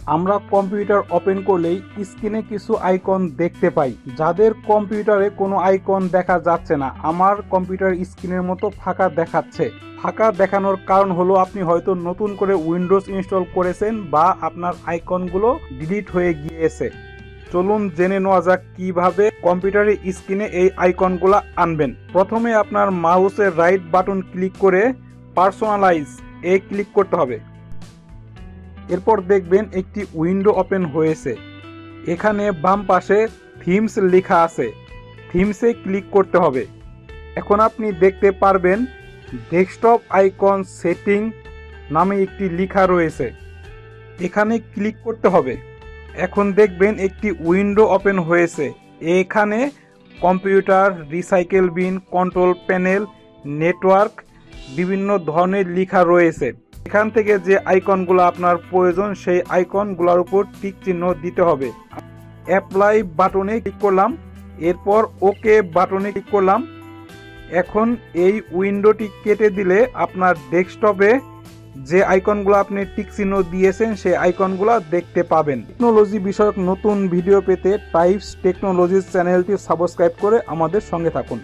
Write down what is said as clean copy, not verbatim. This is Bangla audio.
আমরা কম্পিউটার ওপেন করলেই স্ক্রিনে কিছু আইকন দেখতে পাই। যাদের কম্পিউটারে কোনো আইকন দেখা যাচ্ছে না, আমার কম্পিউটার স্ক্রিনের মতো ফাঁকা দেখাচ্ছে। ফাঁকা দেখানোর কারণ হলো আপনি হয়তো নতুন করে উইন্ডোজ ইনস্টল করেছেন বা আপনার আইকনগুলো ডিলিট হয়ে গিয়েছে। চলুন জেনে নেওয়া যাক কিভাবে কম্পিউটারের স্ক্রিনে এই আইকনগুলো আনবেন। প্রথমে আপনার মাউসের রাইট বাটন ক্লিক করে পার্সোনালাইজ ক্লিক করতে হবে। এরপর দেখবেন একটি উইন্ডো ওপেন হয়েছে। এখানে বাম পাশে থিমস লেখা আছে, থিমসে ক্লিক করতে হবে। এখন আপনি দেখতে পারবেন ডেস্কটপ আইকন সেটিং নামে একটি লেখা রয়েছে, এখানে ক্লিক করতে হবে। এখন দেখবেন একটি উইন্ডো ওপেন হয়েছে। এখানে computer, recycle bin, control panel, network বিভিন্ন ধরনের লেখা রয়েছে। এখান থেকে যে আইকনগুলো আপনার প্রয়োজন সেই আইকনগুলোর উপর টিক চিহ্ন দিতে হবে। অ্যাপ্লাই বাটনে ক্লিক করলাম, এরপর ওকে বাটনে ক্লিক করলাম। এখন এই উইন্ডোটি কেটে দিলে আপনার ডেস্কটপে যে আইকনগুলো আপনি টিক চিহ্ন দিয়েছেন সেই আইকনগুলো দেখতে পাবেন। টেকনোলজি বিষয়ক নতুন ভিডিও পেতে টাইপস টেকনোলজিস চ্যানেলটি সাবস্ক্রাইব করে আমাদের সঙ্গে থাকুন।